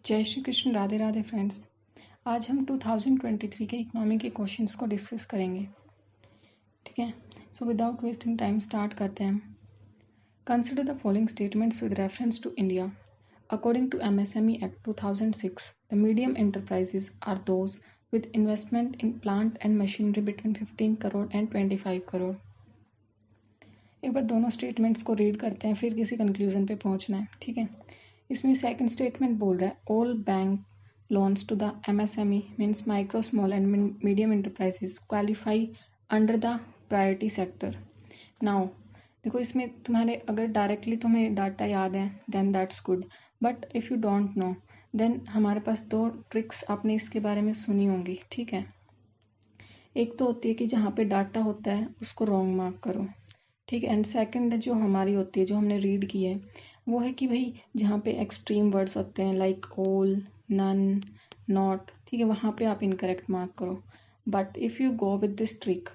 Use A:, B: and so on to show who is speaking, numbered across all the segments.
A: जय श्री कृष्ण, राधे राधे फ्रेंड्स। आज हम 2023 के इकोनॉमी के क्वेश्चंस को डिस्कस करेंगे। ठीक है, so without wasting time start करते हैं। Consider the following statements with reference to India. According to MSME Act 2006, the medium enterprises are those with investment in plant and machinery between 15 crore and 25 crore. एक बार दोनों statements को read करते हैं, फिर किसी कंक्लूजन पे पहुंचना है। ठीक है, इसमें सेकंड स्टेटमेंट बोल रहा है all bank loans to the MSME means micro, small and medium enterprises qualify under the priority sector. Now देखो, इसमें तुम्हारे अगर डायरेक्टली तुम्हें डाटा याद है then that's good, but if you don't know then हमारे पास दो ट्रिक्स आपने इसके बारे में सुनी होंगी। ठीक है, एक तो होती है कि जहाँ पे डाटा होता है उसको रॉन्ग मार्क करो। ठीक है, एंड सेकंड जो हमारी होती है, जो हमने रीड की है, वो है कि भाई जहाँ पे एक्सट्रीम वर्ड्स होते हैं लाइक ऑल, नन, नॉट, ठीक है, वहाँ पे आप इनकरेक्ट मार्क करो। But if you go with this trick,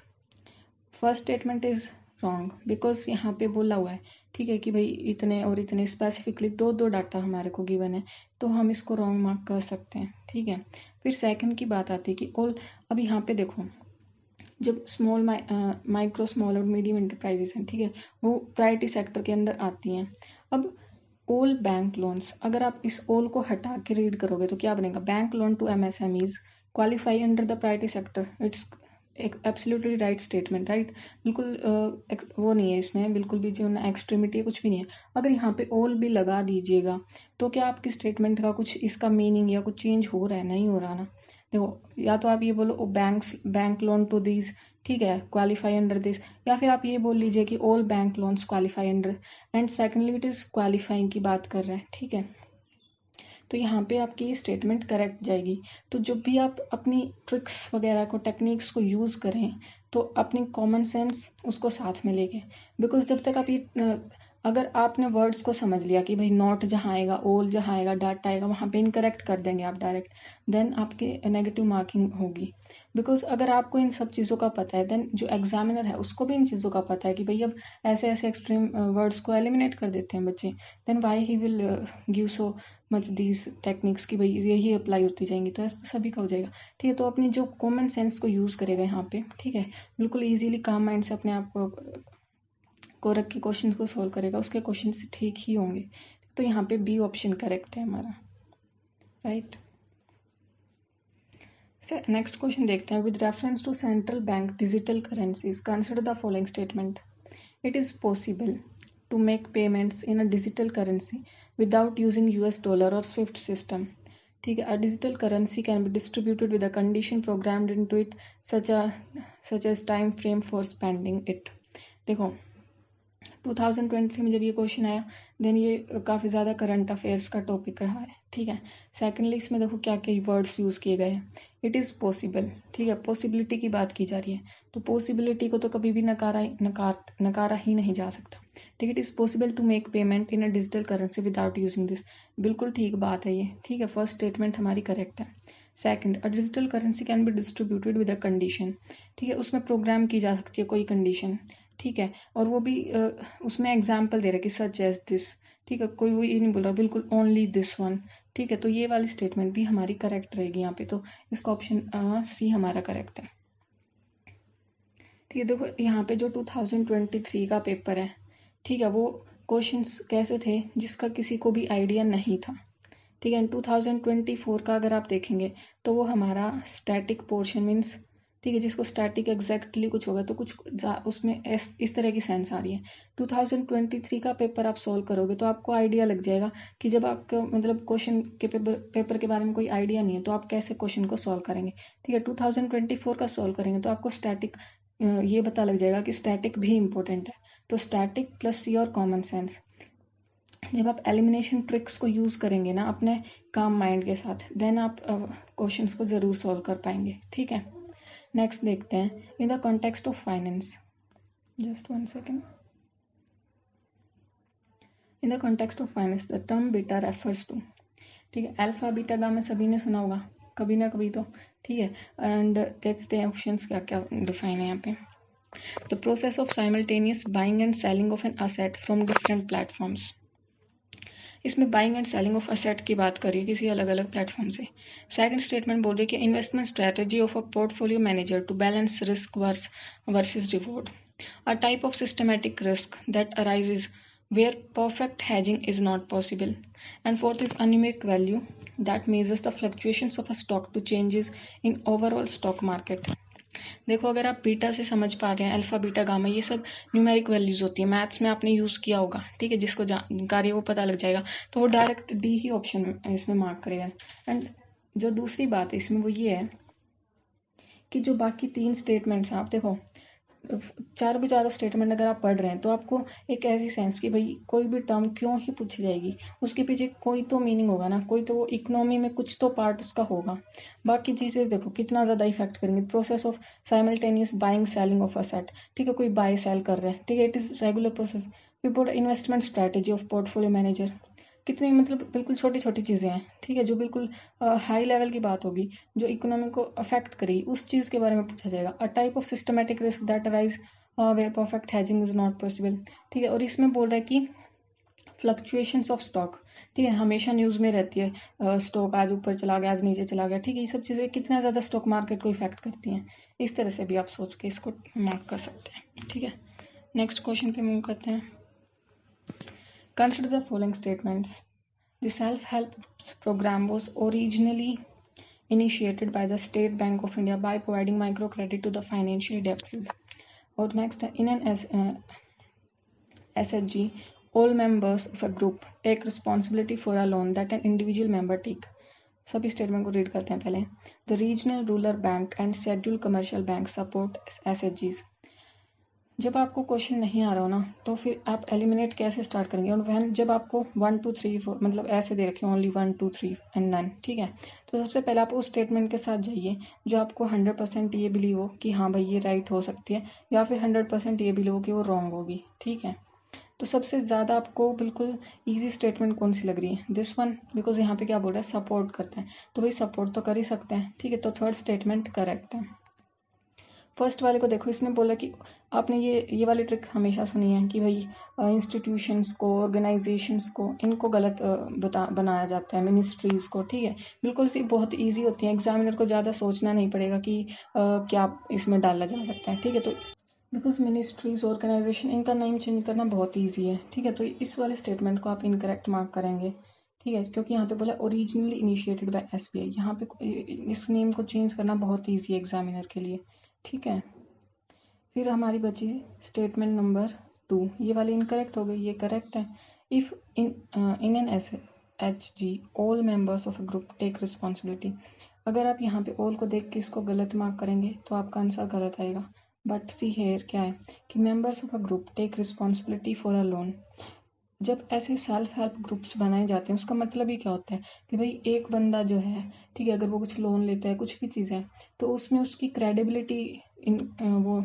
A: first statement is wrong because यहाँ पे बोला हुआ है, ठीक है, कि भाई इतने और इतने स्पेसिफिकली दो डाटा हमारे को गिवन है, तो हम इसको रॉन्ग मार्क कर सकते हैं। ठीक है, फिर सेकंड की बात आती है कि ऑल। अब यहाँ पे देखो, जब स्मॉल माइक्रो, स्मॉल और मीडियम एंटरप्राइजेस हैं, ठीक है, वो प्रायोरिटी सेक्टर के अंदर आती हैं। अब ऑल बैंक लोन्स, अगर आप इस ऑल को हटा के रीड करोगे तो क्या बनेगा? Bank loan to MSMEs qualify under the priority sector. It's एक एब्सोल्युटली राइट स्टेटमेंट, राइट। बिल्कुल वो नहीं है इसमें, बिल्कुल भी जो ना एक्सट्रीमिटी है कुछ भी नहीं है। अगर यहाँ पे ऑल भी लगा दीजिएगा तो क्या आपकी स्टेटमेंट का कुछ इसका मीनिंग या कुछ चेंज हो रहा है? नहीं हो रहा ना। देखो, या तो आप ये बोलो बैंक लोन टू दीज, ठीक है, क्वालिफाई अंडर दिस, या फिर आप ये बोल लीजिए कि all bank loans qualify under, and secondly it is qualifying की बात कर रहे हैं। ठीक है, तो यहाँ पे आपकी ये स्टेटमेंट करेक्ट जाएगी। तो जब भी आप अपनी ट्रिक्स वगैरह को, टेक्निक्स को यूज़ करें, तो अपनी कॉमन सेंस उसको साथ में लेके, बिकॉज जब तक आप ये अगर आपने वर्ड्स को समझ लिया कि भाई नॉट जहाँ आएगा, ओल जहाँ आएगा, डाटा आएगा, वहाँ पे इनकरेक्ट कर देंगे आप डायरेक्ट, देन आपकी नेगेटिव मार्किंग होगी। बिकॉज अगर आपको इन सब चीज़ों का पता है, देन जो एग्जामिनर है उसको भी इन चीज़ों का पता है कि भाई अब ऐसे ऐसे एक्सट्रीम वर्ड्स को एलिमिनेट कर देते हैं बच्चे, then why he will give so much these techniques कि भाई यही अप्लाई होती जाएंगी, तो ऐसा तो सभी का हो जाएगा। ठीक है, तो अपनी जो कॉमन सेंस को यूज़ करेगा यहाँ पे, ठीक है, बिल्कुल ईजिली काम माइंड से अपने आप को रख के क्वेश्चन को सोल्व करेगा, उसके क्वेश्चन ठीक ही होंगे। तो यहाँ पे बी ऑप्शन करेक्ट है हमारा, राइट। नेक्स्ट क्वेश्चन देखते हैं। With reference to central bank digital currencies consider the following statement. It is possible to make payments in a digital currency without using US dollar or SWIFT system. ठीक है, a digital currency can be distributed with a condition programmed into it such as time frame for spending it. देखो, 2023 में जब ये question आया, then ये काफ़ी ज़्यादा करंट अफेयर्स का टॉपिक रहा है। ठीक है, सेकेंडली इसमें देखो क्या क्या वर्ड्स यूज़ किए गए हैं। इट इज़ पॉसिबल, ठीक है, पॉसिबिलिटी की बात की जा रही है, तो पॉसिबिलिटी को तो कभी भी नकारा ही नहीं जा सकता। ठीक है, it is possible to make payment in a digital currency without using this, बिल्कुल ठीक बात है ये। ठीक है, फर्स्ट स्टेटमेंट हमारी करेक्ट है। Second, a digital currency can be distributed with a condition, ठीक है, उसमें प्रोग्राम की जा सकती है कोई कंडीशन। ठीक है, और वो भी उसमें एग्जाम्पल दे रहा है कि सच एज दिस, ठीक है, कोई वो ये नहीं बोल रहा बिल्कुल ओनली दिस वन। ठीक है, तो ये वाली स्टेटमेंट भी हमारी करेक्ट रहेगी यहाँ पे, तो इसका ऑप्शन सी हमारा करेक्ट है। ठीक है, देखो यहाँ पे जो 2023 का पेपर है, ठीक है, वो क्वेश्चंस कैसे थे जिसका किसी को भी आइडिया नहीं था। ठीक है, 2024 का अगर आप देखेंगे तो वो हमारा स्टैटिक पोर्शन मीन्स, ठीक है, जिसको स्टैटिक एग्जैक्टली कुछ होगा तो कुछ उसमें इस तरह की सेंस आ रही है। 2023 का पेपर आप सॉल्व करोगे तो आपको आइडिया लग जाएगा कि जब आपको मतलब क्वेश्चन के पेपर के बारे में कोई आइडिया नहीं है तो आप कैसे क्वेश्चन को सॉल्व करेंगे। ठीक है, 2024 का सॉल्व करेंगे तो आपको स्टैटिक ये पता लग जाएगा कि स्टैटिक भी इम्पोर्टेंट है। तो static plus your common sense, जब आप एलिमिनेशन ट्रिक्स को यूज़ करेंगे ना अपने काम माइंड के साथ, देन आप क्वेश्चंस को ज़रूर सॉल्व कर पाएंगे। ठीक है, नेक्स्ट देखते हैं। In the context of finance, just 1 second. In the context of finance the term beta refers to, ठीक है, अल्फा बीटा गामा सभी ने सुना होगा कभी ना कभी तो। ठीक है, एंड देखते हैं ऑप्शंस क्या क्या डिफाइन है यहाँ पे। The process of simultaneous buying and selling of an asset from different platforms, इसमें buying and selling of asset की बात करिए किसी अलग अलग प्लेटफॉर्म से। सेकंड स्टेटमेंट बोल रही है कि investment strategy of a portfolio manager to balance risk versus reward, a type of systematic risk that arises where perfect hedging is not possible. And fourth is a numeric value that measures the fluctuations of a stock to changes in overall stock market. देखो अगर आप beta से समझ पा रहे हैं, alpha beta gamma ये सब न्यूमेरिक वैल्यूज होती है, मैथ्स में आपने यूज किया होगा, ठीक है, जिसको जानकारी है वो पता लग जाएगा, तो वो डायरेक्ट डी ही ऑप्शन इसमें मार्क करेगा। एंड जो दूसरी बात है इसमें वो ये है कि जो बाकी तीन स्टेटमेंट्स हैं, आप देखो चारों के चारों स्टेटमेंट अगर आप पढ़ रहे हैं तो आपको एक ऐसी सेंस कि भाई कोई भी टर्म क्यों ही पूछी जाएगी, उसके पीछे कोई तो मीनिंग होगा ना, कोई तो इकोनॉमी में कुछ तो पार्ट उसका होगा। बाकी चीज़ें देखो कितना ज़्यादा इफेक्ट करेंगे, process of simultaneous buying selling of asset, ठीक है, कोई बाय सेल कर रहे हैं, ठीक है, it is regular process. Report investment strategy of portfolio manager, कितनी मतलब बिल्कुल छोटी छोटी चीज़ें हैं, ठीक है, जो बिल्कुल हाई लेवल की बात होगी, जो इकोनॉमी को अफेक्ट करेगी, उस चीज़ के बारे में पूछा जाएगा। A type of systematic risk that arise where perfect hedging is not possible, ठीक है। और इसमें बोल रहा है कि फ्लक्चुएशंस ऑफ स्टॉक, ठीक है, हमेशा न्यूज़ में रहती है, स्टॉक आज ऊपर चला गया, आज नीचे चला गया, ठीक है, ये सब चीज़ें कितना ज़्यादा स्टॉक मार्केट को इफेक्ट करती हैं, इस तरह से भी आप सोच के इसको मार्क कर सकते हैं, ठीक है। नेक्स्ट क्वेश्चन पे मूव करते हैं। Consider the following statements. The self-help program was originally initiated by the State Bank of India by providing microcredit to the financially deprived. Or next, in an SHG, all members of a group take responsibility for a loan that an individual member take. सभी statement को read करते हैं पहले। The regional rural bank and scheduled commercial bank support SHGs. जब आपको question नहीं आ रहा हो ना तो फिर आप एलिमिनेट कैसे स्टार्ट करेंगे, और वैन जब आपको 1 2 3 4 मतलब ऐसे दे रखे ओनली 1 2 3 एंड 9, ठीक है, तो सबसे पहले आप उस स्टेटमेंट के साथ जाइए जो आपको 100% ये बिलीव हो कि हाँ भाई ये राइट हो सकती है, या फिर 100% ये बिलीव हो कि वो रॉन्ग होगी, ठीक है। तो सबसे ज़्यादा आपको बिल्कुल ईजी स्टेटमेंट कौन सी लग रही है, दिस वन, बिकॉज यहाँ पे क्या बोल रहा है, सपोर्ट करते हैं, तो भाई सपोर्ट तो कर ही सकते हैं, ठीक है, तो थर्ड स्टेटमेंट करेक्ट है। फर्स्ट वाले को देखो, इसने बोला कि आपने ये वाली ट्रिक हमेशा सुनी है कि भाई इंस्टीट्यूशंस को, ऑर्गेनाइजेशंस को, इनको गलत बनाया जाता है, मिनिस्ट्रीज को, ठीक है, बिल्कुल सी बहुत इजी होती है, एग्जामिनर को ज़्यादा सोचना नहीं पड़ेगा कि क्या इसमें डाला जा सकता है, ठीक है। तो बिकॉज मिनिस्ट्रीज, ऑर्गेनाइजेशन, इनका नेम चेंज करना बहुत ईजी है, ठीक है, तो इस वाले स्टेटमेंट को आप इनकरेक्ट मार्क करेंगे, ठीक है, क्योंकि यहाँ पे बोला ओरिजिनली इनिशिएटेड बाय SBI, यहाँ पे इस नेम को चेंज करना बहुत ईजी है एग्जामिनर के लिए, ठीक है। फिर हमारी बची स्टेटमेंट नंबर 2, ये वाली इनकरेक्ट हो गई, ये करेक्ट है। If in an SHG all members of a group take responsibility, अगर आप यहाँ पे ऑल को देख के इसको गलत मार्क करेंगे तो आपका आंसर गलत आएगा। बट सी हेयर क्या है कि members of a group take responsibility for a loan, जब ऐसे सेल्फ हेल्प ग्रुप्स बनाए जाते हैं उसका मतलब ही क्या होता है कि भाई एक बंदा जो है, ठीक है, अगर वो कुछ लोन लेता है, कुछ भी चीज़ है, तो उसमें उसकी क्रेडिबिलिटी वो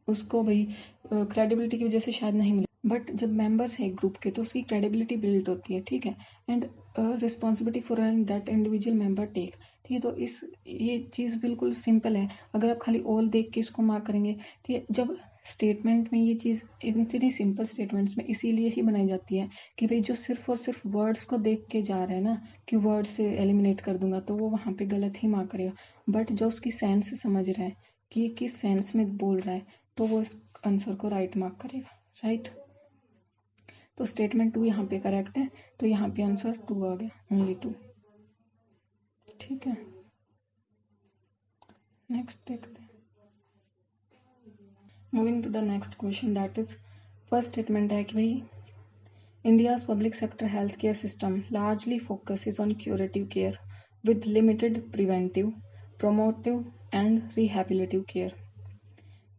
A: उसको भाई क्रेडिबिलिटी की वजह से शायद नहीं मिले, बट जब मेंबर्स है एक ग्रुप के तो उसकी क्रेडिबिलिटी बिल्ड होती है, ठीक है। And responsibility for that individual member take, ठीक है, तो ये चीज़ बिल्कुल सिंपल है, अगर आप खाली ऑल देख के इसको मार्क करेंगे, ठीक है। जब स्टेटमेंट में ये चीज़ इतनी सिंपल स्टेटमेंट्स में इसीलिए ही बनाई जाती है कि भाई जो सिर्फ और सिर्फ वर्ड्स को देख के जा रहा है ना कि वर्ड से एलिमिनेट कर दूंगा, तो वो वहाँ पे गलत ही मार्क करेगा, बट जो उसकी सेंस समझ रहा है कि ये किस सेंस में बोल रहा है, तो वो इस आंसर को राइट मार्क करेगा, राइट। तो स्टेटमेंट 2 यहाँ पे करेक्ट है, तो यहाँ पे आंसर 2 आ गया, ओनली 2, ठीक है। नेक्स्ट देखते हैं। Moving to the next question, that is first statement है कि भाई India's public sector health care system largely focuses on curative care with limited preventive, promotive and rehabilitative care.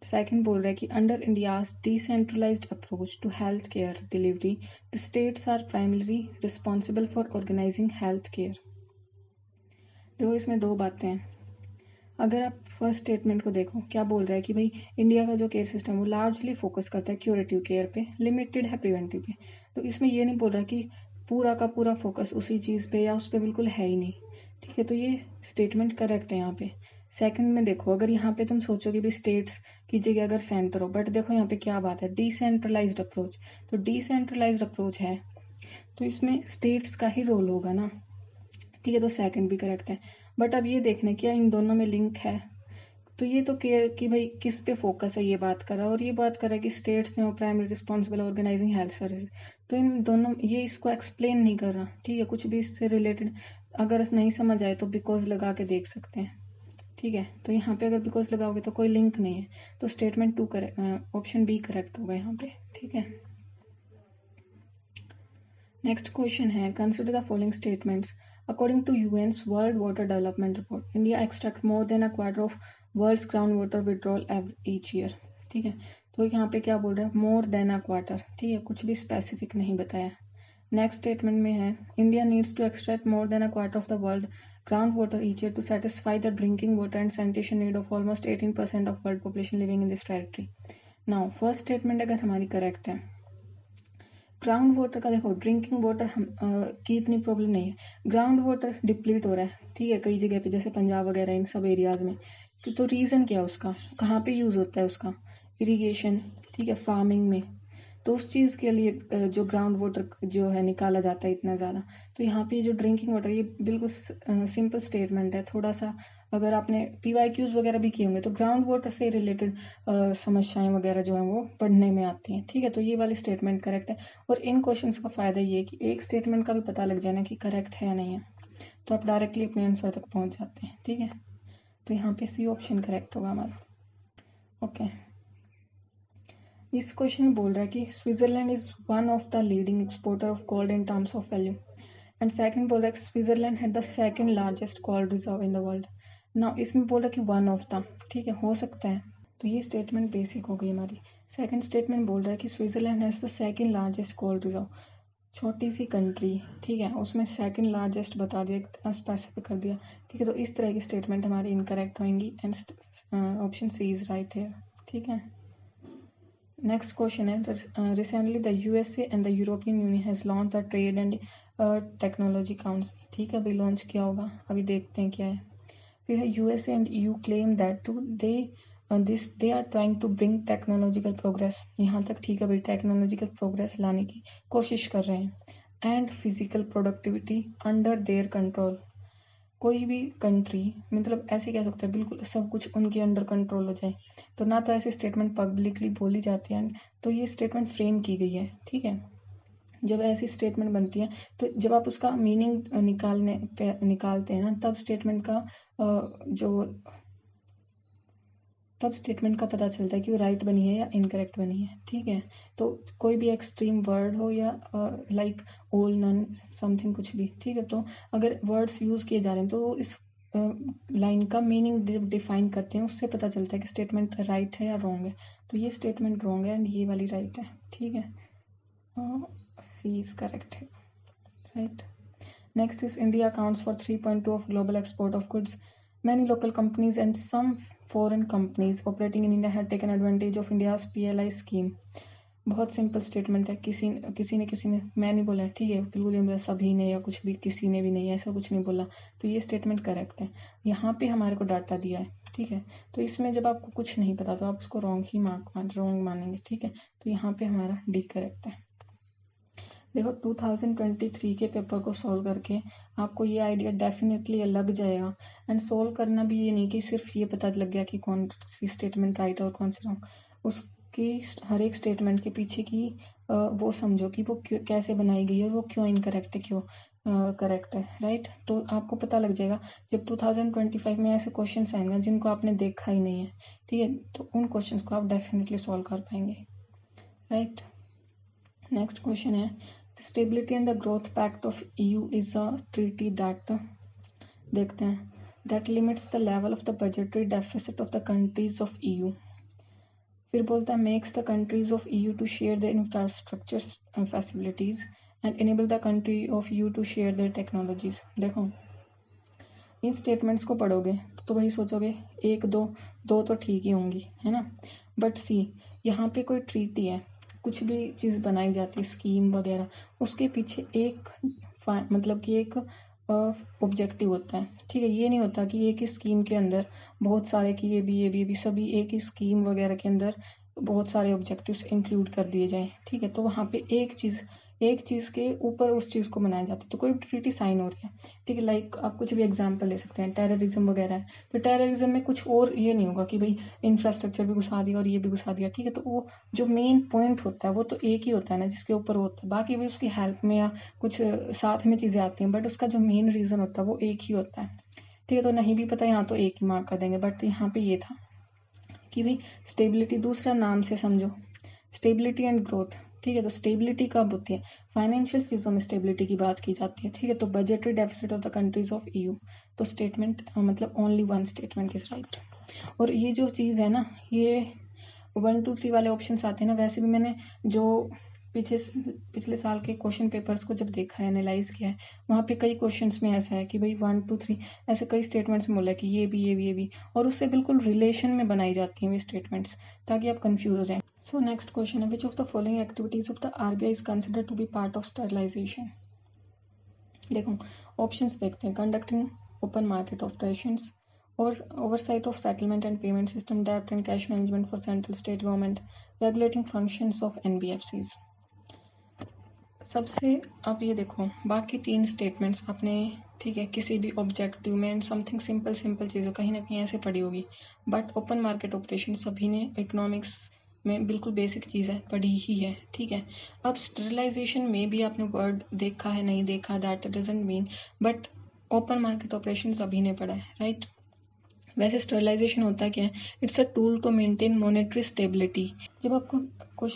A: Second बोल रहा है कि under India's decentralised approach to health care delivery the states are primary responsible for organising health care. देखो इसमें दो बातें हैं, अगर आप फर्स्ट स्टेटमेंट को देखो क्या बोल रहा है कि भाई इंडिया का जो केयर सिस्टम वो लार्जली फोकस करता है क्यूरेटिव केयर पे, लिमिटेड है प्रिवेंटिव पे, तो इसमें ये नहीं बोल रहा कि पूरा का पूरा फोकस उसी चीज़ पे या उस पर बिल्कुल है ही नहीं, ठीक है, तो ये स्टेटमेंट करेक्ट है यहाँ पे। सेकंड में देखो, अगर यहाँ पे तुम सोचोगे भी स्टेट्स की जगह अगर सेंटर हो, बट देखो यहाँ पे क्या बात है, डिसेंट्रलाइज्ड अप्रोच, तो डिसेंट्रलाइज्ड अप्रोच है तो इसमें स्टेट्स का ही रोल होगा ना, ठीक है। तो सेकंड भी करेक्ट है। बट अब ये देखना क्या इन दोनों में लिंक है, तो ये तो केयर कि भाई किस पे फोकस है, ये बात कर रहा है, और ये बात कर रहा है कि स्टेट्स ने primary responsible organising health service. तो इन दोनों ये इसको एक्सप्लेन नहीं कर रहा, ठीक है। कुछ भी इससे रिलेटेड अगर नहीं समझ आए तो बिकॉज लगा के देख सकते हैं, ठीक है। तो यहाँ पे अगर बिकॉज लगाओगे तो कोई लिंक नहीं है, तो statement 2 correct, option B correct होगा यहाँ पे, ठीक है। नेक्स्ट क्वेश्चन है consider the following statements. According to UN's world water development report, India extract more than a quarter of world's ground water withdrawal each year, ठीक है। तो यहाँ पे क्या बोल रहे हैं, मोर देन अ क्वार्टर, ठीक है, कुछ भी स्पेसिफिक नहीं बताया। नेक्स्ट स्टेटमेंट में है India needs to extract more than a quarter of the world ground water each year to satisfy the drinking water and sanitation need of almost 18% of world population living in this territory. Now first statement अगर हमारी correct है, ground water का देखो, drinking water की इतनी problem नहीं है, ground water deplete हो रहा है, ठीक है, कई जगह पे जैसे पंजाब वगैरह इन सब एरियाज में। तो रीज़न क्या है उसका, कहाँ पे यूज़ होता है उसका, इरिगेशन, ठीक है, फार्मिंग में। तो उस चीज़ के लिए जो ग्राउंड वाटर जो है निकाला जाता है इतना ज़्यादा। तो यहाँ पे जो ड्रिंकिंग वाटर, ये बिल्कुल सिंपल स्टेटमेंट है। थोड़ा सा अगर आपने PYQs वगैरह भी किए होंगे तो ग्राउंड वाटर से रिलेटेड समस्याएं वगैरह जो हैं वो पढ़ने में आती हैं, ठीक है। तो ये वाली स्टेटमेंट करेक्ट है। और इन क्वेश्चंस का फ़ायदा ये है कि एक स्टेटमेंट का भी पता लग जाना कि करेक्ट है या नहीं है, तो आप डायरेक्टली अपने आंसर तक पहुँच जाते हैं, ठीक है। तो यहाँ पे सी ऑप्शन करेक्ट होगा हमारा, ओके। इस क्वेश्चन में बोल रहा है कि Switzerland is one of the leading exporter of gold in terms of value, and second बोल रहा है कि स्विट्जरलैंड है the second largest gold reserve in the world. Now इसमें बोल रहा है कि वन ऑफ द, ठीक है, हो सकता है। तो ये स्टेटमेंट बेसिक हो गई हमारी। सेकंड स्टेटमेंट बोल रहा है कि Switzerland has the second largest gold reserve, छोटी सी कंट्री, ठीक है, उसमें सेकंड लार्जेस्ट बता दिया, इतना स्पेसिफिक कर दिया, ठीक है। तो इस तरह की स्टेटमेंट हमारी इनकरेक्ट होंगी, and option C is right है, ठीक है। नेक्स्ट क्वेश्चन है recently the USA and the European Union has launch the trade and technology council, ठीक है, अभी लॉन्च किया होगा, अभी देखते हैं क्या है। फिर है USA and EU claim that they are trying to bring technological progress, यहाँ तक ठीक है भाई, टेक्नोलॉजिकल प्रोग्रेस लाने की कोशिश कर रहे हैं, and physical productivity under their control. कोई भी कंट्री मतलब ऐसे कह सकते हैं बिल्कुल सब कुछ उनके अंडर कंट्रोल हो जाए, तो ना तो ऐसी स्टेटमेंट पब्लिकली बोली जाती है, तो ये स्टेटमेंट फ्रेम की गई है, ठीक है। जब ऐसी स्टेटमेंट बनती है तो जब आप उसका मीनिंग निकालते हैं ना, तब स्टेटमेंट का पता चलता है कि वो राइट बनी है या इनकरेक्ट बनी है, ठीक है। तो कोई भी एक्सट्रीम वर्ड हो या लाइक ऑल नन समथिंग कुछ भी, ठीक है, तो अगर वर्ड्स यूज़ किए जा रहे हैं तो इस लाइन का मीनिंग जब डिफाइन करते हैं उससे पता चलता है कि स्टेटमेंट राइट है या रॉन्ग है। तो ये स्टेटमेंट रॉन्ग है एंड ये वाली राइट है, ठीक है। सी इज करेक्ट है, right. Next is India accounts for 3.2 of global export of goods. Many local companies and some foreign companies operating in India had taken advantage of India's PLI scheme. बहुत simple statement है, किसी ने, मैं नहीं बोला, ठीक है, बिल्कुल नहीं बोला सभी ने या कुछ भी, किसी ने भी नहीं, ऐसा कुछ नहीं बोला। तो ये स्टेटमेंट करेक्ट है। यहाँ पे हमारे को डाटा दिया है, ठीक है। तो इसमें जब आपको कुछ नहीं पता तो आप उसको रॉन्ग मानेंगे, ठीक है। तो यहाँ पे हमारा डी करेक्ट है। देखो 2023 के पेपर को सॉल्व करके आपको ये आइडिया डेफिनेटली लग जाएगा। एंड सॉल्व करना भी ये नहीं कि सिर्फ ये पता लग गया कि कौन सी स्टेटमेंट राइट और कौन सी रॉन्ग, उसकी हर एक स्टेटमेंट के पीछे की वो समझो कि वो क्यों कैसे बनाई गई है और वो क्यों इनकरेक्ट है, क्यों करेक्ट है, राइट। तो आपको पता लग जाएगा जब 2025 में ऐसे क्वेश्चन आएंगे जिनको आपने देखा ही नहीं है, ठीक है, तो उन क्वेश्चन को आप डेफिनेटली सॉल्व कर पाएंगे, राइट। नेक्स्ट क्वेश्चन है The Stability and the Growth Pact of EU is a treaty that देखते हैं that limits the level of the budgetary deficit of the countries of EU. फिर बोलता है makes the countries of EU to share their infrastructure facilities and enable the country of EU to share their technologies. देखो इन statements को पढ़ोगे तो वही सोचोगे एक दो तो ठीक ही होंगी, है ना। बट सी यहाँ पे कोई ट्रीटी है, कुछ भी चीज़ बनाई जाती है स्कीम वगैरह, उसके पीछे एक मतलब कि एक ऑब्जेक्टिव होता है, ठीक है। ये नहीं होता कि एक ही स्कीम के अंदर बहुत सारे कि ये भी सभी एक ही स्कीम वगैरह के अंदर बहुत सारे ऑब्जेक्टिव्स इंक्लूड कर दिए जाएं, ठीक है। तो वहाँ पे एक चीज़ एक चीज़ के ऊपर उस चीज़ को बनाया जाता है। तो कोई ट्रीटी साइन हो रही है, ठीक है, लाइक आप कुछ भी एग्जांपल ले सकते हैं, टेररिज्म वगैरह है, तो टेररिज्म में कुछ और ये नहीं होगा कि भाई इंफ्रास्ट्रक्चर भी घुसा दिया और ये भी घुसा दिया, ठीक है, तो वो जो मेन पॉइंट होता है वो तो एक ही होता है ना, जिसके ऊपर होता है, बाकी भी उसकी हेल्प में या कुछ साथ में चीज़ें आती हैं, बट उसका जो मेन रीज़न होता है वो एक ही होता है, ठीक है। तो नहीं भी पता यहाँ तो एक ही मार्क कर देंगे, बट यहाँ पे ये था कि भाई स्टेबिलिटी, दूसरा नाम से समझो, स्टेबिलिटी एंड ग्रोथ, ठीक है। तो स्टेबिलिटी कब होती है, फाइनेंशियल चीज़ों में स्टेबिलिटी की बात की जाती है, ठीक है। तो budgetary deficit of the countries of EU, तो स्टेटमेंट मतलब only one statement is right. और ये जो चीज़ है ना, ये 1 2 3 वाले ऑप्शन आते हैं ना, वैसे भी मैंने जो पिछले साल के क्वेश्चन पेपर्स को जब देखा है, एनालाइज किया है, वहाँ पे कई क्वेश्चंस में ऐसा है कि भाई 1 2 3 ऐसे कई स्टेटमेंट्स में बोला है कि ये भी ये भी ये भी, और उससे बिल्कुल रिलेशन में बनाई जाती हैं वे स्टेटमेंट्स, ताकि आप कंफ्यूज हो जाएं। सो नेक्स्ट क्वेश्चन है, which of the following activities of the RBI is considered to be part of sterilisation. देखो ऑप्शंस देखते हैं, conducting open market operations, or oversight of settlement and payment system, debt and cash management for central state government, regulating functions of NBFCs। सबसे अब ये देखो, बाकी 3 statements आपने, ठीक है, किसी भी ऑब्जेक्टिव में एंड समथिंग सिंपल चीज़ें कहीं ना कहीं ऐसे पढ़ी होगी, बट ओपन मार्केट ऑपरेशन सभी ने इकोनॉमिक्स में बिल्कुल बेसिक चीज़ है, पढ़ी ही है, ठीक है। अब स्टरलाइजेशन में भी आपने वर्ड देखा है नहीं देखा, that doesn't mean, but open market operation सभी ने पढ़ा है, राइट। वैसे स्टरलाइजेशन होता क्या है, it's a tool to maintain monetary stability. जब आपको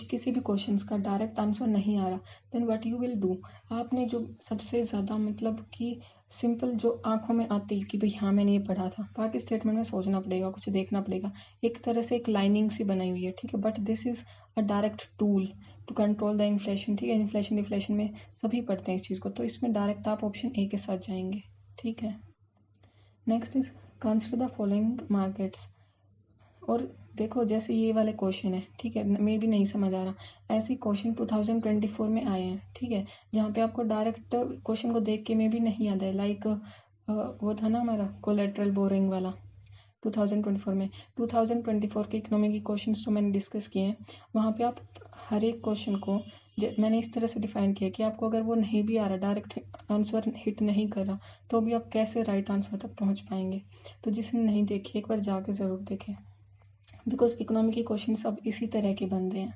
A: किसी भी क्वेश्चन का डायरेक्ट आंसर नहीं आ रहा, then what you will do, आपने जो सबसे ज़्यादा मतलब कि सिंपल जो आंखों में आती कि भाई हाँ मैंने ये पढ़ा था, बाकी स्टेटमेंट में सोचना पड़ेगा, कुछ देखना पड़ेगा, एक तरह से एक लाइनिंग सी बनाई हुई है, ठीक है, but this is a direct tool to control the inflation, ठीक है। इन्फ्लेशन डिफ्लेशन में सभी पढ़ते हैं इस चीज़ को, तो इसमें डायरेक्ट आप ऑप्शन ए के साथ जाएंगे, ठीक है। Next is consider the following markets, और देखो जैसे ये वाले क्वेश्चन है, ठीक है, मे भी नहीं समझ आ रहा, ऐसे क्वेश्चन 2024 में आए हैं, ठीक है, जहाँ पे आपको डायरेक्ट क्वेश्चन को देख के मे भी नहीं याद है, लाइक वो था ना हमारा कोलेट्रल बोरिंग वाला 2024 में। 2024 के इकोनॉमी के क्वेश्चंस जो मैंने डिस्कस किए हैं, वहाँ पे आप हर एक क्वेश्चन को मैंने इस तरह से डिफाइन किया कि आपको अगर वो नहीं भी आ रहा, डायरेक्ट आंसर हिट नहीं कर रहा, तो भी आप कैसे राइट आंसर तक पहुँच पाएंगे। तो जिसने नहीं देखी एक बार जाके ज़रूर देखें, बिकॉज इकोनॉमी के क्वेश्चन अब इसी तरह के बन रहे हैं,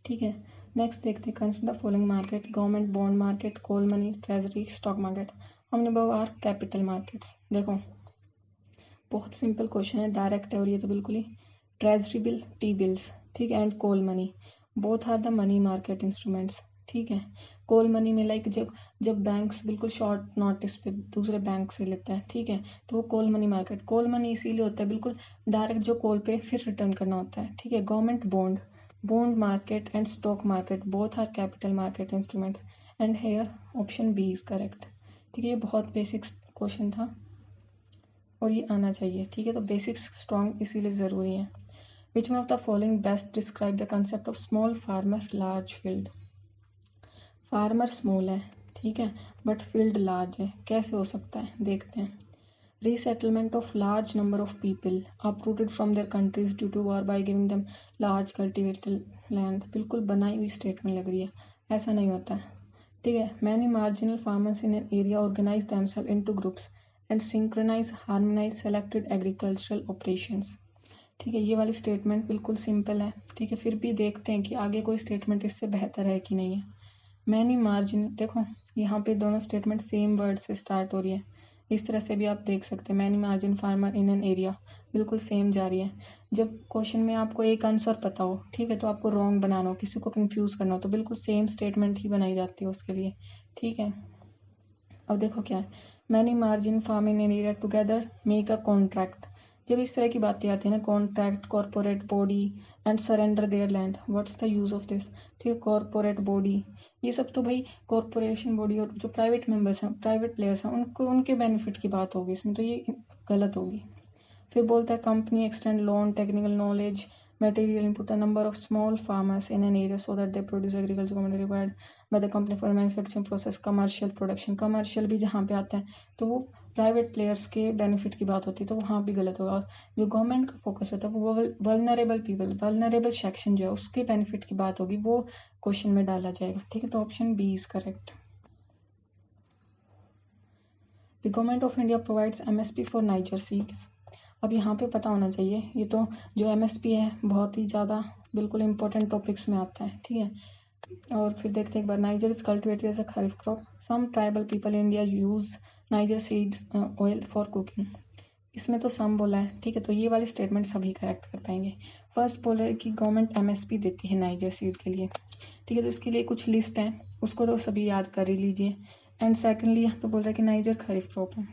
A: ठीक है। नेक्स्ट देखते हैं, consider following market, government bond market, call money, treasury, stock market, हमने अब आर कैपिटल मार्केट्स। देखो बहुत सिंपल क्वेश्चन है, डायरेक्ट है, और ये तो बिल्कुल ही, ट्रेजरी बिल, टी बिल्स, ठीक है, and call money, both are the money market instruments, ठीक है। कोल मनी में लाइक जब बैंक्स बिल्कुल शॉर्ट नोटिस पे दूसरे बैंक से लेता है, ठीक है, तो वो कोल मनी मार्केट, कोल मनी इसीलिए होता है बिल्कुल डायरेक्ट, जो कोल पे फिर रिटर्न करना होता है, ठीक है। Government bond market and stock market, both are capital market instruments, and here option B is correct, ठीक है। ये बहुत बेसिक क्वेश्चन था और ये आना चाहिए, ठीक है। तो बेसिक्स स्ट्रॉन्ग इसीलिए ज़रूरी है। Which one of the following best describe the concept of small farmer large field. Farmer small है, ठीक है, बट फील्ड लार्ज है, कैसे हो सकता है, देखते हैं। Resettlement of large number of people uprooted from their countries due to war by giving them large cultivated land, बिल्कुल बनाई हुई स्टेटमेंट लग रही है, ऐसा नहीं होता है, ठीक है। Many marginal farmers in an area organise themself into groups and synchronise harmonise selected agricultural operations, ठीक है। ये वाली स्टेटमेंट बिल्कुल सिंपल है, ठीक है, फिर भी देखते हैं कि आगे कोई स्टेटमेंट इससे बेहतर है कि नहीं है। मैनी मार्जिन, देखो यहाँ पे दोनों स्टेटमेंट सेम वर्ड से स्टार्ट हो रही है, इस तरह से भी आप देख सकते हैं, many margin farmer in an area, बिल्कुल सेम जा रही है। जब क्वेश्चन में आपको एक आंसर पता हो, ठीक है, तो आपको रॉन्ग बनाना हो, किसी को कंफ्यूज करना हो, तो बिल्कुल सेम स्टेटमेंट ही बनाई जाती है उसके लिए, ठीक है। अब देखो क्या है, many margin farm in an area together make a contract, जब इस तरह की बातें आती है ना, contract, corporate body and surrender their land, what's the use of this, ठीक है। कॉर्पोरेट बॉडी, ये सब तो भाई कॉर्पोरेशन बॉडी और जो प्राइवेट मेंबर्स हैं, प्राइवेट प्लेयर्स हैं, उनको उनके बेनिफिट की बात होगी इसमें, तो ये गलत होगी। फिर बोलता है company extend loan, technical knowledge, material input, the number of small farmers in an area so that they produce agriculture commodity required by the company for manufacturing process, commercial production, commercial भी जहाँ पे आता है तो वो private players के benefit की बात होती है तो वहाँ भी गलत होगा। और जो गवर्नमेंट का फोकस होता है वो वल्नरेबल पीपल, वल्नरेबल सेक्शन जो है उसके बेनिफिट की बात होगी, वो क्वेश्चन में डाला जाएगा। ठीक है, तो option B is correct. The government of India provides MSP for niger seeds. अब यहाँ पे पता होना चाहिए, ये तो जो MSP है बहुत ही ज़्यादा बिल्कुल इंपॉर्टेंट टॉपिक्स में आता है। ठीक है, और फिर देखते हैं एक बार। Niger is cultivated as a kharif crop. Some tribal people in India use niger seeds oil for cooking. इसमें तो सम बोला है। ठीक है, तो ये वाली स्टेटमेंट सभी करेक्ट कर पाएंगे। फर्स्ट बोल रहे हैं कि गवर्नमेंट MSP देती है नाइजर सीड के लिए। ठीक है, तो इसके लिए कुछ लिस्ट है, उसको तो सभी याद कर ही लीजिए। एंड सेकेंडली यहाँ पे बोल रहा है कि नाइजर खरीफ क्रॉप है।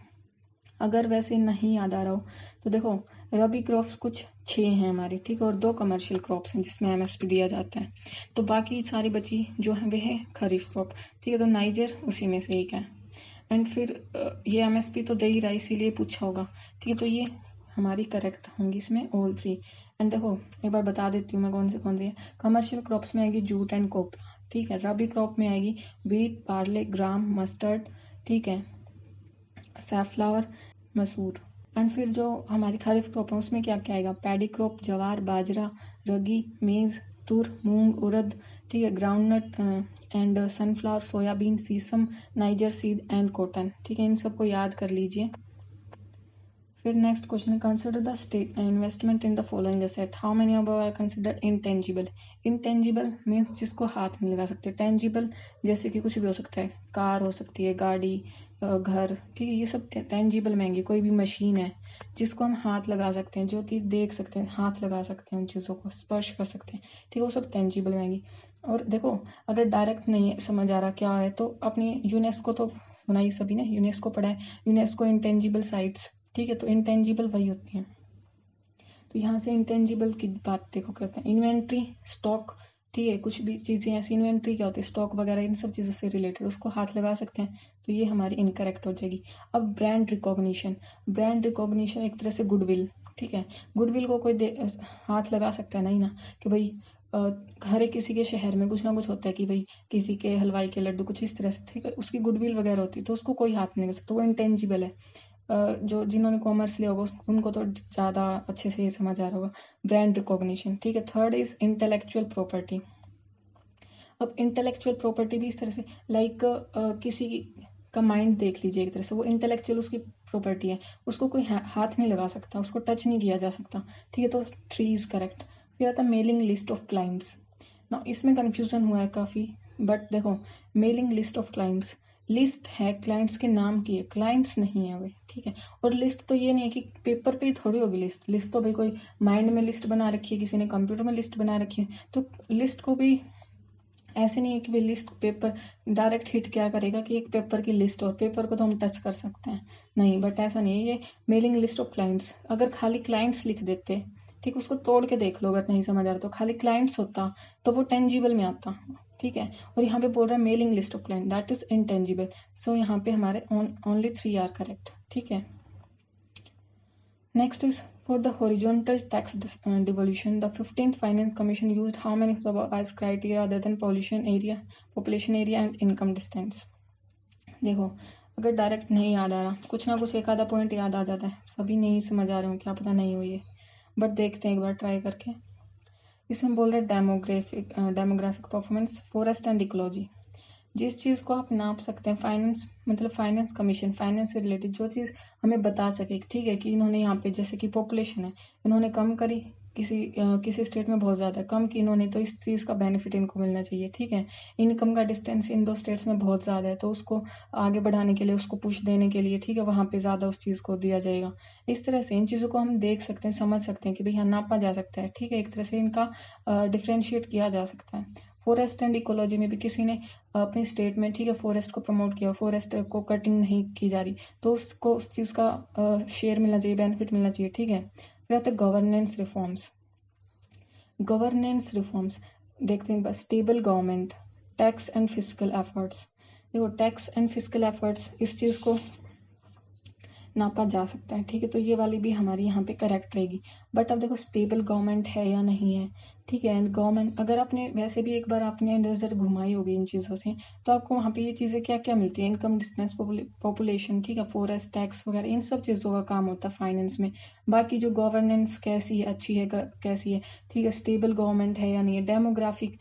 A: अगर वैसे नहीं याद आ रहा हो तो देखो, रबी क्रॉप्स कुछ 6 हैं हमारी, ठीक है, और 2 कमर्शियल क्रॉप्स हैं जिसमें MSP दिया जाता है। तो बाकी सारी बची जो है वे है खरीफ क्रॉप। ठीक है, तो नाइजर उसी में से एक है। एंड फिर ये MSP तो दे ही रहा है, इसीलिए पूछा होगा। ठीक है, तो ये हमारी करेक्ट होंगी इसमें ऑल 3। एंड देखो एक बार बता देती हूँ मैं कौन सी है। कमर्शियल क्रॉप्स में आएगी जूट एंड कोपरा। ठीक है, रबी क्रॉप में आएगी व्हीट, बार्ले, ग्राम, मस्टर्ड, ठीक है, सैफ्लावर, मसूर। एंड फिर जो हमारी खरीफ क्रॉप है उसमें क्या क्या आएगा? पैडी क्रॉप, जवार, बाजरा, रगी, मेज, तुर, मूंग, उड़द, ठीक है, groundnut and sunflower, soybean, sesame, niger seed and cotton. ठीक है, इन सबको याद कर लीजिए। फिर नेक्स्ट क्वेश्चन है, consider the state investment in the following asset, how many above are considered intangible. Intangible means जिसको हाथ नहीं लगा सकते। टेंजिबल जैसे कि कुछ भी हो सकता है, कार हो सकती है, गाड़ी, घर, ठीक है, ये सब टेंजिबल में आएंगे। कोई भी मशीन है जिसको हम हाथ लगा सकते हैं, जो कि देख सकते हैं, हाथ लगा सकते हैं, उन चीज़ों को स्पर्श कर सकते हैं, ठीक है, वो सब टेंजिबल में आएंगी। और देखो अगर डायरेक्ट नहीं समझ आ रहा क्या है तो अपनी यूनेस्को तो सुना ही सभी ने, यूनेस्को पढ़ा है, यूनेस्को इंटेंजिबल साइट्स। ठीक है, तो इंटेंजिबल वही होती हैं। तो यहाँ से इंटेंजिबल की बात देखो करते हैं, इन्वेंट्री, स्टॉक, ठीक है, कुछ भी चीज़ें ऐसी, इन्वेंट्री क्या होती है, स्टॉक वगैरह, इन सब चीज़ों से रिलेटेड उसको हाथ लगा सकते हैं, तो ये हमारी इनकरेक्ट हो जाएगी। अब ब्रांड रिकॉग्निशन, ब्रांड रिकॉग्निशन एक तरह से गुडविल। ठीक है, गुडविल को कोई हाथ लगा सकता है नहीं ना, कि भाई हर एक किसी के शहर में कुछ ना कुछ होता है कि भाई किसी के हलवाई के लड्डू कुछ इस तरह से, ठीक है, उसकी गुडविल वगैरह होती है, तो उसको कोई हाथ नहीं लगा सकता, वो इंटेंजिबल है। जो जिन्होंने कॉमर्स लिया होगा उनको तो ज़्यादा अच्छे से ये समझ आ रहा होगा, ब्रांड रिकॉग्निशन। ठीक है, थर्ड इज इंटेलेक्चुअल प्रॉपर्टी। अब इंटेलेक्चुअल प्रॉपर्टी भी इस तरह से लाइक किसी का माइंड देख लीजिए, एक तरह से वो इंटेलेक्चुअल उसकी प्रॉपर्टी है, उसको कोई हाथ नहीं लगा सकता, उसको टच नहीं किया जा सकता। ठीक है, तो 3 इज करेक्ट। फिर आता है मेलिंग लिस्ट ऑफ क्लाइंट्स। ना इसमें कंफ्यूजन हुआ है काफ़ी, बट देखो mailing list of clients, list है क्लाइंट्स के नाम की है, क्लाइंट्स नहीं है वे। ठीक है, और लिस्ट तो ये नहीं है कि पेपर पे ही थोड़ी होगी लिस्ट, लिस्ट तो भाई कोई माइंड में लिस्ट बना रखी है, किसी ने कंप्यूटर में लिस्ट बना रखी है, तो लिस्ट को भी ऐसे नहीं है कि भाई लिस्ट पेपर डायरेक्ट हिट क्या करेगा कि एक पेपर की लिस्ट, और पेपर को तो हम टच कर सकते हैं, नहीं, बट ऐसा नहीं है। ये मेलिंग लिस्ट ऑफ क्लाइंट्स, अगर खाली क्लाइंट्स लिख देते, ठीक, उसको तोड़ के देख लो अगर नहीं समझ आ रहा तो, खाली क्लाइंट्स होता तो वो टेंजिबल में आता। ठीक है, और यहाँ पे बोल रहा है mailing list of client, that is intangible, so यहाँ पे हमारे ओनली 3 आर करेक्ट। ठीक है, next is for the horizontal tax devolution, the 15th Finance Commission used how many of the above as criteria other than population area and income distance। देखो अगर direct नहीं याद आ रहा, कुछ ना कुछ एक आधा पॉइंट याद आ जाता है, सभी नहीं समझ आ रहे हो, क्या पता नहीं हुई है, बट देखते हैं एक बार ट्राई करके। इसमें बोल रहे demographic performance, forest and ecology. जिस चीज़ को आप नाप सकते हैं, फाइनेंस मतलब फाइनेंस कमीशन, फाइनेंस से रिलेटेड जो चीज़ हमें बता सके, ठीक है, कि इन्होंने यहाँ पे जैसे कि पॉपुलेशन है, इन्होंने कम करी, किसी स्टेट में बहुत ज़्यादा कम की इन्होंने, तो इस चीज़ का बेनिफिट इनको मिलना चाहिए। ठीक है, इनकम का डिस्टेंस इन 2 स्टेट्स में बहुत ज़्यादा है, तो उसको आगे बढ़ाने के लिए, उसको पुश देने के लिए, ठीक है, वहाँ पे ज़्यादा उस चीज़ को दिया जाएगा। इस तरह से इन चीज़ों को हम देख सकते हैं, समझ सकते हैं कि भाई हाँ नापा जा सकता है। ठीक है, एक तरह से इनका डिफ्रेंशिएट किया जा सकता है। फॉरेस्ट एंड इकोलॉजी में भी किसी ने अपने स्टेट में, ठीक है, फॉरेस्ट को प्रमोट किया, फॉरेस्ट को कटिंग नहीं की जा रही, तो उसको उस चीज़ का शेयर मिलना चाहिए, बेनिफिट मिलना चाहिए। ठीक है, फिर आते हैं गवर्नेंस रिफॉर्म्स। गवर्नेंस रिफॉर्म्स देखते हैं बस, stable government, tax and fiscal efforts. देखो टैक्स एंड फिस्कल एफर्ट्स, इस चीज़ को नापा जा सकता है, ठीक है। तो ये वाली भी हमारी यहाँ पे करेक्ट रहेगी। बट अब देखो स्टेबल गवर्नमेंट है या नहीं है, ठीक है। एंड गवर्नमेंट अगर आपने वैसे भी एक बार आपने नज़र घुमाई होगी इन चीज़ों से, तो आपको वहाँ पे ये चीज़ें क्या क्या मिलती है, इनकम, डिस्टेंस, पॉपुलेशन, ठीक है, फॉरेस्ट, टैक्स वगैरह, इन सब चीज़ों का काम होता है फाइनेंस में। बाकी जो गवर्नेंस कैसी है, अच्छी है कैसी है, ठीक है, स्टेबल गवर्नमेंट है या नहीं है, डेमोग्राफिक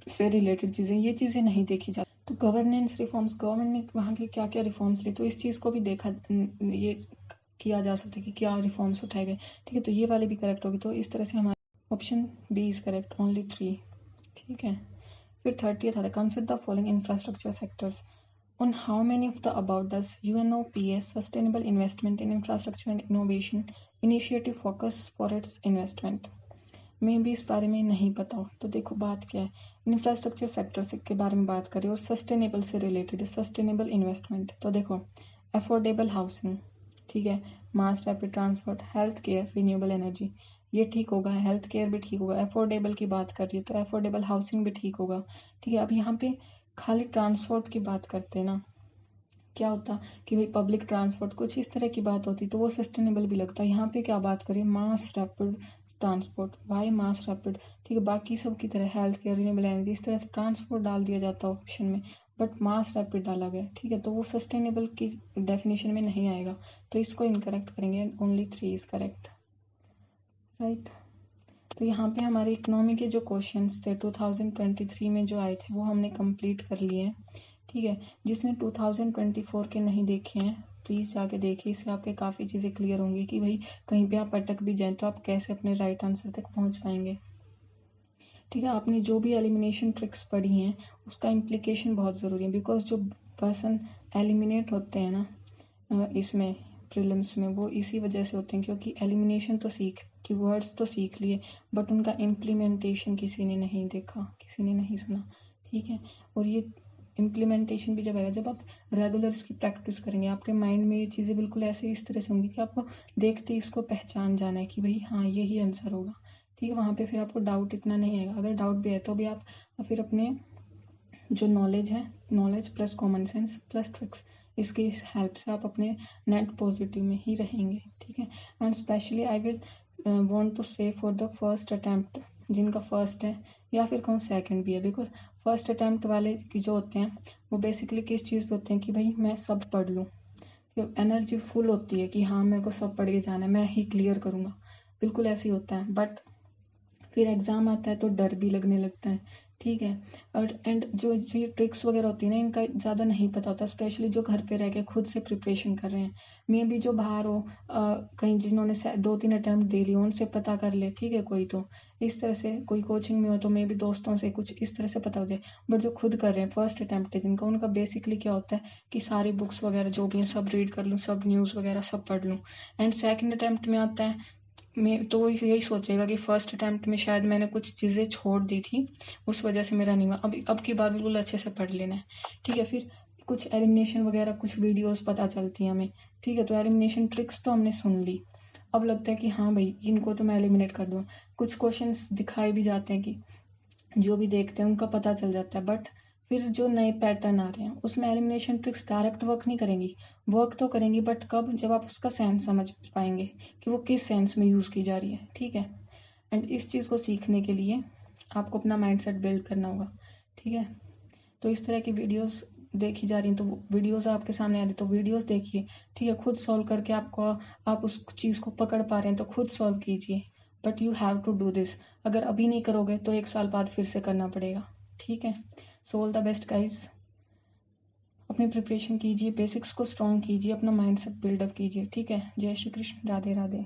A: से रिलेटेड चीज़ें, ये चीज़ें नहीं देखी जाती। तो गवर्नेंस रिफॉर्म्स, गवर्नमेंट ने वहाँ के क्या क्या रिफॉर्म्स लिए, तो इस चीज़ को भी देखा, ये किया जा सकता है कि क्या रिफॉर्म्स उठाए गए, ठीक है। तो ये वाली भी करेक्ट होगी। तो इस तरह से हमारा option B is correct, only 3, ठीक है। फिर 30th आता है, consider the following infrastructure sectors, on how many of the above does UNOPS Sustainable Investment in Infrastructure and Innovation Initiative focus for its investment। मैं भी इस बारे में नहीं पता हो। तो देखो बात क्या है, इंफ्रास्ट्रक्चर सेक्टर से के बारे में बात करें और सस्टेनेबल से रिलेटेड है, सस्टेनेबल इन्वेस्टमेंट। तो देखो अफोर्डेबल हाउसिंग, ठीक है, मास rapid transport, health care, renewable energy, ये ठीक होगा। हेल्थ केयर भी ठीक होगा। अफोर्डेबल की बात कर रही है तो अफोर्डेबल हाउसिंग भी ठीक होगा, ठीक है। अब यहाँ पे खाली ट्रांसपोर्ट की बात करते हैं ना, क्या होता कि भाई पब्लिक ट्रांसपोर्ट कुछ इस तरह की बात होती तो वो सस्टेनेबल भी लगता है। यहाँ पे क्या बात करें, mass rapid transport, why mass rapid, ठीक है। बाकी सब की तरह हेल्थ केयर, रिन्यूएबल एनर्जी, इस तरह से ट्रांसपोर्ट डाल दिया जाता है ऑप्शन में, बट मास रैपिड डाला गया, ठीक है। तो वो सस्टेनेबल की डेफिनेशन में नहीं आएगा, तो इसको इनकरेक्ट करेंगे, ओनली 3 इज करेक्ट, राइट। तो यहाँ पे हमारे इकोनॉमी के जो क्वेश्चंस थे 2023 में जो आए थे वो हमने कंप्लीट कर लिए हैं, ठीक है। जिसने 2024 के नहीं देखे हैं प्लीज़ जाके देखिए, इससे आपके काफ़ी चीज़ें क्लियर होंगी कि भाई कहीं पे आप अटक भी जाएं तो आप कैसे अपने राइट आंसर तक पहुंच पाएंगे, ठीक है। आपने जो भी एलिमिनेशन ट्रिक्स पढ़ी हैं उसका इम्प्लीकेशन बहुत ज़रूरी है, बिकॉज जो पर्सन एलिमिनेट होते हैं ना इसमें प्रीलिम्स में, वो इसी वजह से होते हैं क्योंकि एलिमिनेशन तो कीवर्ड्स तो सीख लिए, बट उनका इम्प्लीमेंटेशन किसी ने नहीं देखा, किसी ने नहीं सुना, ठीक है। और ये इम्प्लीमेंटेशन भी जब आएगा जब आप रेगुलर इसकी प्रैक्टिस करेंगे, आपके माइंड में ये चीज़ें बिल्कुल ऐसे इस तरह से होंगी कि आपको देखते ही इसको पहचान जाना है कि भाई हाँ यही आंसर होगा, ठीक है। वहाँ पे फिर आपको डाउट इतना नहीं आएगा। अगर डाउट भी है तो भी आप फिर अपने जो नॉलेज है, knowledge plus common sense plus tricks, इसकी हेल्प से आप अपने नेट पॉजिटिव में ही रहेंगे, ठीक है। And specially I will want to say for the first attempt, जिनका फर्स्ट है या फिर कहूँ सेकंड भी है, बिकॉज फर्स्ट अटैम्प्ट वाले की जो होते हैं वो बेसिकली किस चीज़ पे होते हैं कि भाई मैं सब पढ़ लूँ, एनर्जी फुल होती है कि हाँ मेरे को सब पढ़ के जाना है, मैं ही क्लियर करूँगा, बिल्कुल ऐसे ही होता है। बट फिर एग्ज़ाम आता है तो डर भी लगने लगता है, ठीक है। और एंड जो ये ट्रिक्स वगैरह होती है ना इनका ज़्यादा नहीं पता होता, स्पेशली जो घर पे रह के खुद से प्रिपरेशन कर रहे हैं। मे भी जो बाहर हो कहीं जिन्होंने 2-3 अटैम्प्ट दे लिए उनसे पता कर ले, ठीक है। कोई तो इस तरह से कोई कोचिंग में हो तो मे भी दोस्तों से कुछ इस तरह से पता हो जाए, बट जो खुद कर रहे हैं फर्स्ट अटैम्प्ट है जिनका, उनका बेसिकली क्या होता है कि सारी बुक्स वगैरह जो भी हैं सब रीड कर लूँ, सब न्यूज़ वगैरह सब पढ़ लूँ। एंड सेकेंड अटैम्प्ट में आता है मैं तो वो यही सोचेगा कि फर्स्ट अटैम्प्ट में शायद मैंने कुछ चीज़ें छोड़ दी थी उस वजह से मेरा नहीं हुआ, अब की बार बिल्कुल अच्छे से पढ़ लेना है, ठीक है। फिर कुछ एलिमिनेशन वगैरह कुछ वीडियोस पता चलती हैं हमें, ठीक है। तो एलिमिनेशन ट्रिक्स तो हमने सुन ली, अब लगता है कि हाँ भाई इनको तो मैं एलिमिनेट कर दूँ। कुछ क्वेश्चंस दिखाए भी जाते हैं कि जो भी देखते हैं उनका पता चल जाता है, बट फिर जो नए पैटर्न आ रहे हैं उसमें एलिमिनेशन ट्रिक्स डायरेक्ट वर्क नहीं करेंगी, वर्क तो करेंगी बट कब, जब आप उसका सेंस समझ पाएंगे कि वो किस सेंस में यूज़ की जा रही है, ठीक है। एंड इस चीज़ को सीखने के लिए आपको अपना माइंडसेट बिल्ड करना होगा, ठीक है। तो इस तरह की वीडियोस देखी जा रही हैं, तो वीडियोस आपके सामने आ रही तो वीडियोस देखिए, ठीक है। खुद सॉल्व करके आपको, आप उस चीज़ को पकड़ पा रहे हैं तो खुद सॉल्व कीजिए, but you have to do this. अगर अभी नहीं करोगे तो 1 साल बाद फिर से करना पड़ेगा, ठीक है। So all the best guys, अपनी प्रिपरेशन कीजिए, बेसिक्स को स्ट्रॉन्ग कीजिए, अपना माइंडसेट बिल्डअप कीजिए, ठीक है। जय श्री कृष्ण, राधे राधे।